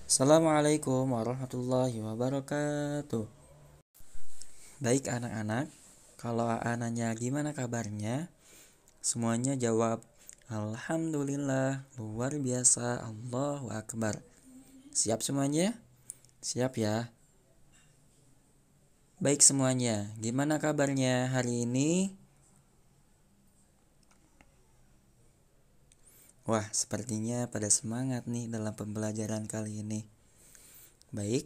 Assalamualaikum warahmatullahi wabarakatuh. Baik anak-anak, kalau AA nanya gimana kabarnya, semuanya jawab Alhamdulillah, luar biasa, Allahu Akbar. Siap semuanya? Siap ya? Baik semuanya, gimana kabarnya hari ini? Wah, sepertinya pada semangat nih dalam pembelajaran kali ini. Baik,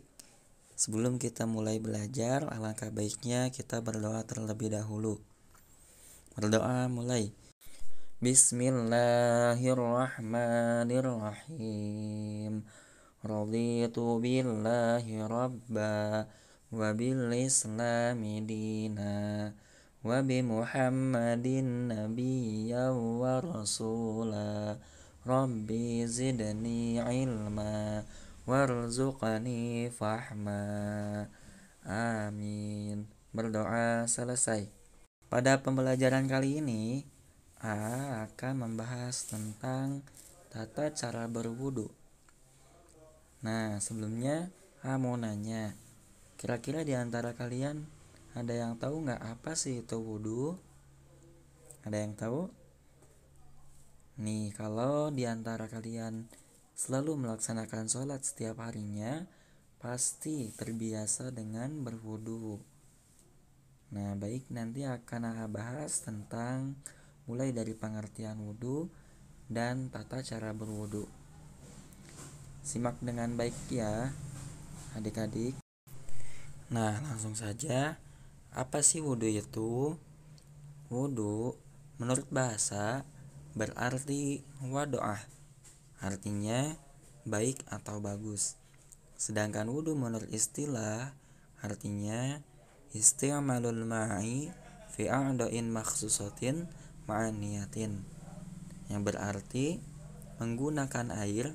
sebelum kita mulai belajar, alangkah baiknya kita berdoa terlebih dahulu. Berdoa mulai. Bismillahirrahmanirrahim. Raditu billahi rabba wa bil islami dina wa bi Muhammadin nabiyya wa rasula. Rabbi zidni ilma warzuqni fahma. Amin. Berdoa selesai. Pada pembelajaran kali ini, akan membahas tentang tata cara berwudu. Nah, sebelumnya mau nanya, kira-kira di antara kalian ada yang tahu nggak apa sih itu wudu? Ada yang tahu? Nih, kalau di antara kalian selalu melaksanakan sholat setiap harinya, pasti terbiasa dengan berwudu. Nah, baik, nanti akan bahas tentang mulai dari pengertian wudu dan tata cara berwudu. Simak dengan baik ya, adik-adik. Nah, langsung saja. Apa sih wudu itu? Wudu menurut bahasa berarti wadoah. Artinya baik atau bagus. Sedangkan wudu menurut istilah artinya isti'malul ma'i fi a'da'in makhsusatin ma'aniyatin, yang berarti menggunakan air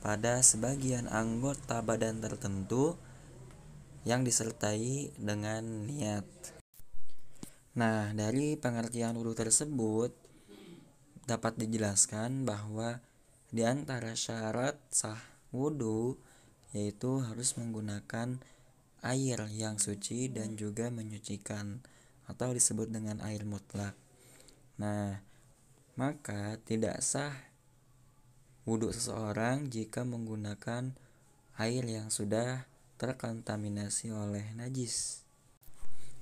pada sebagian anggota badan tertentu yang disertai dengan niat. Nah, dari pengertian wudu tersebut dapat dijelaskan bahwa di antara syarat sah wudu yaitu harus menggunakan air yang suci dan juga menyucikan atau disebut dengan air mutlak. Nah, maka tidak sah wudu seseorang jika menggunakan air yang sudah terkontaminasi oleh najis.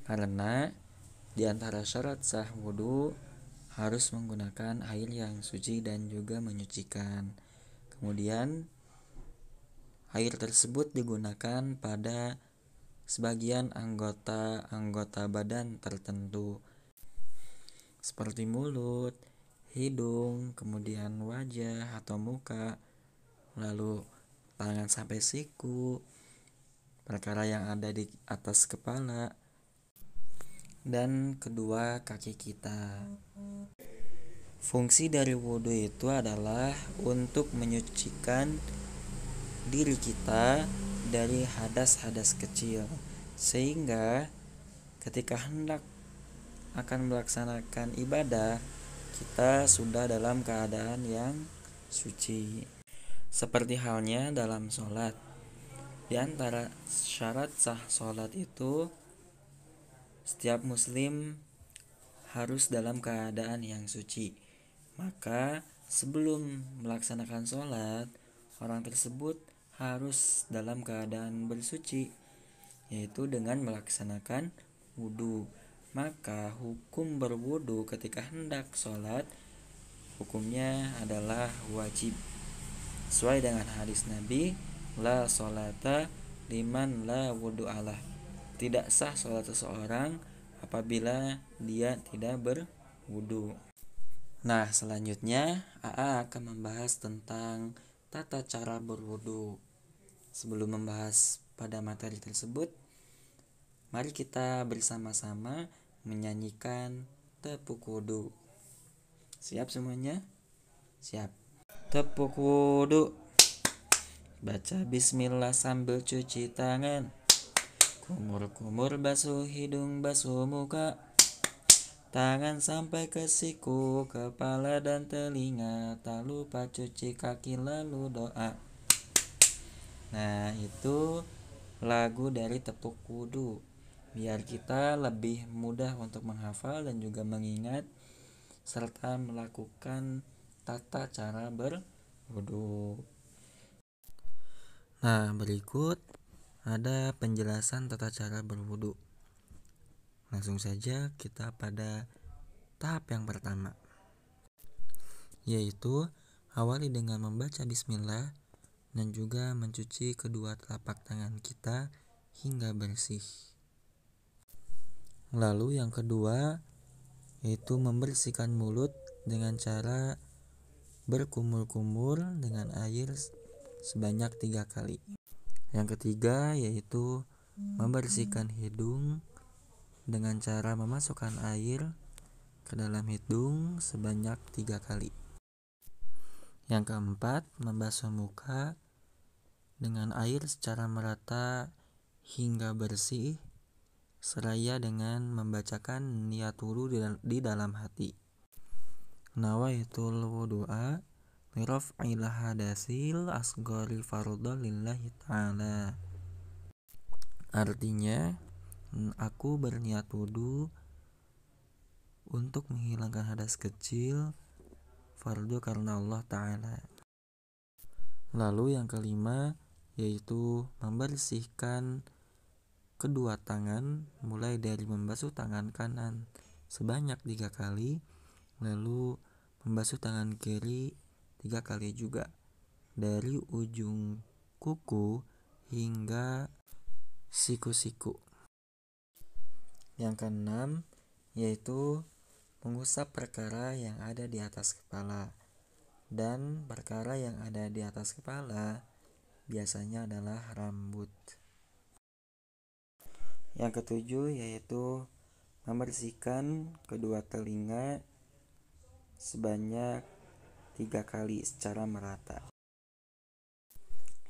Karena di antara syarat sah wudu harus menggunakan air yang suci dan juga menyucikan. Kemudian air tersebut digunakan pada sebagian anggota badan tertentu seperti mulut, hidung, kemudian wajah atau muka, lalu tangan sampai siku, perkara yang ada di atas kepala, dan kedua kaki kita. Fungsi dari wudu itu adalah untuk menyucikan diri kita dari hadas-hadas kecil, sehingga ketika hendak akan melaksanakan ibadah, kita sudah dalam keadaan yang suci. Seperti halnya dalam sholat. Di antara syarat sah sholat itu, setiap muslim harus dalam keadaan yang suci. Maka sebelum melaksanakan sholat, orang tersebut harus dalam keadaan bersuci, yaitu dengan melaksanakan wudu. Maka hukum berwudu ketika hendak sholat hukumnya adalah wajib, sesuai dengan hadis Nabi, la sholata liman la wudu'alah. Tidak sah sholat seseorang apabila dia tidak berwudu. Nah, selanjutnya AA akan membahas tentang tata cara berwudu. Sebelum membahas pada materi tersebut, mari kita bersama-sama menyanyikan tepuk wudu. Siap semuanya? Siap. Tepuk wudu. Baca bismillah sambil cuci tangan. Kumur-kumur basuh hidung, basuh muka. Tangan sampai ke siku, kepala dan telinga. Tak lupa cuci kaki lalu doa. Nah, itu lagu dari Tepuk Wudu, biar kita lebih mudah untuk menghafal dan juga mengingat serta melakukan tata cara berwudu. Nah, berikut ada penjelasan tata cara berwudu. Langsung saja kita pada tahap yang pertama, yaitu awali dengan membaca bismillah dan juga mencuci kedua telapak tangan kita hingga bersih. Lalu yang kedua, yaitu membersihkan mulut dengan cara berkumur-kumur dengan air sebanyak 3 kali. Yang ketiga, yaitu membersihkan hidung dengan cara memasukkan air ke dalam hidung sebanyak 3 kali. Yang keempat, membasuh muka dengan air secara merata hingga bersih, seraya dengan membacakan niat wudu di dalam hati. Nawaitul wudu'a liraf'il hadasil asghari fardhu lillahi ta'ala. Artinya, aku berniat wudu untuk menghilangkan hadas kecil fardu karena Allah Ta'ala. Lalu yang kelima, yaitu membersihkan kedua tangan mulai dari membasuh tangan kanan sebanyak 3 kali, lalu membasuh tangan kiri 3 kali juga, dari ujung kuku hingga siku-siku. Yang keenam, yaitu mengusap perkara yang ada di atas kepala. Dan perkara yang ada di atas kepala biasanya adalah rambut. Yang ketujuh, yaitu membersihkan kedua telinga sebanyak 3 kali secara merata.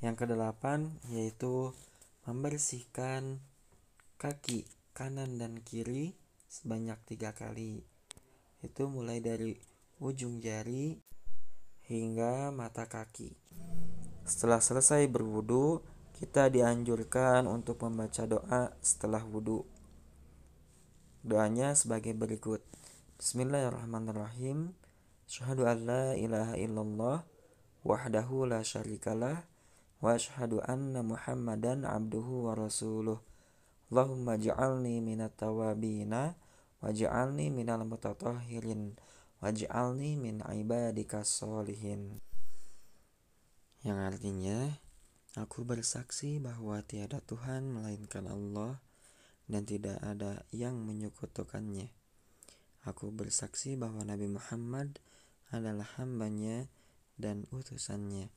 Yang kedelapan, yaitu membersihkan kaki kanan dan kiri sebanyak 3 kali. Itu mulai dari ujung jari hingga mata kaki. Setelah selesai berwudu, kita dianjurkan untuk membaca doa setelah wudu. Doanya sebagai berikut. Bismillahirrahmanirrahim. Asyhadu an la ilaha illallah wahdahu la syarikalah wa asyhadu anna Muhammadan abduhu wa rasuluh. Allahumma ja'alni minat tawabina waj'alni minal mutatahhirin waj'alni min ibadikas sholihin. Yang artinya, aku bersaksi bahwa tiada Tuhan melainkan Allah dan tidak ada yang menyekutukannya. Aku bersaksi bahwa Nabi Muhammad adalah hamba-Nya dan utusan-Nya.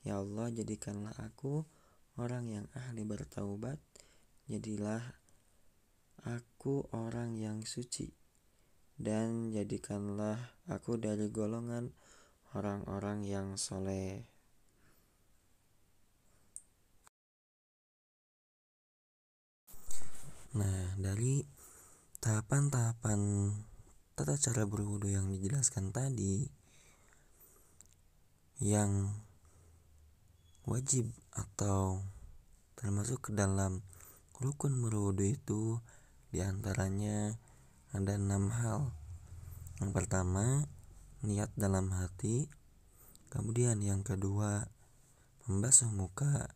Ya Allah, jadikanlah aku orang yang ahli bertaubat. Jadilah aku orang yang suci. Dan jadikanlah aku dari golongan orang-orang yang soleh. Nah, dari tahapan-tahapan tata cara berwudu yang dijelaskan tadi, yang wajib atau termasuk ke dalam rukun berwudu itu diantaranya ada 6 hal. Yang pertama, niat dalam hati. Kemudian yang kedua, membasuh muka.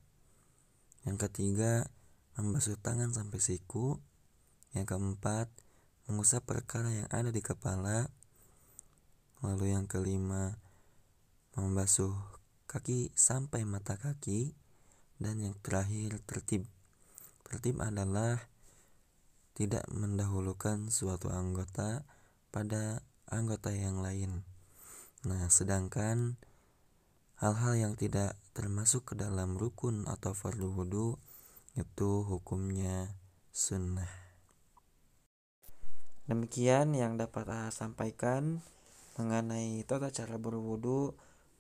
Yang ketiga, membasuh tangan sampai siku. Yang keempat, mengusap perkara yang ada di kepala. Lalu yang kelima, membasuh kaki sampai mata kaki. Dan yang terakhir, tertib. Tertib adalah tidak mendahulukan suatu anggota pada anggota yang lain. Nah, sedangkan hal-hal yang tidak termasuk ke dalam rukun atau fardu wudu itu hukumnya sunnah. Demikian yang dapat saya sampaikan mengenai tata cara berwudu,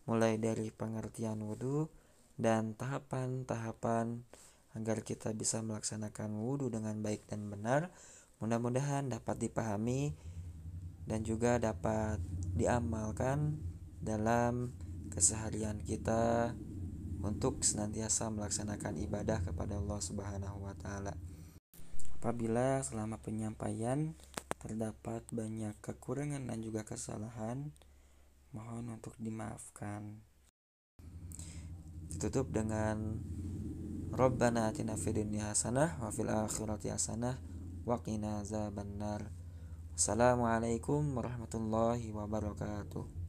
mulai dari pengertian wudu dan tahapan-tahapan agar kita bisa melaksanakan wudu dengan baik dan benar. Mudah-mudahan dapat dipahami dan juga dapat diamalkan dalam keseharian kita. untuk senantiasa melaksanakan ibadah kepada Allah Subhanahu wa taala. Apabila selama penyampaian terdapat banyak kekurangan dan juga kesalahan, mohon untuk dimaafkan. Ditutup dengan Rabbana atina fid dunya hasanah wa fil akhirati hasanah wa qina azabannar. Assalamualaikum warahmatullahi wabarakatuh.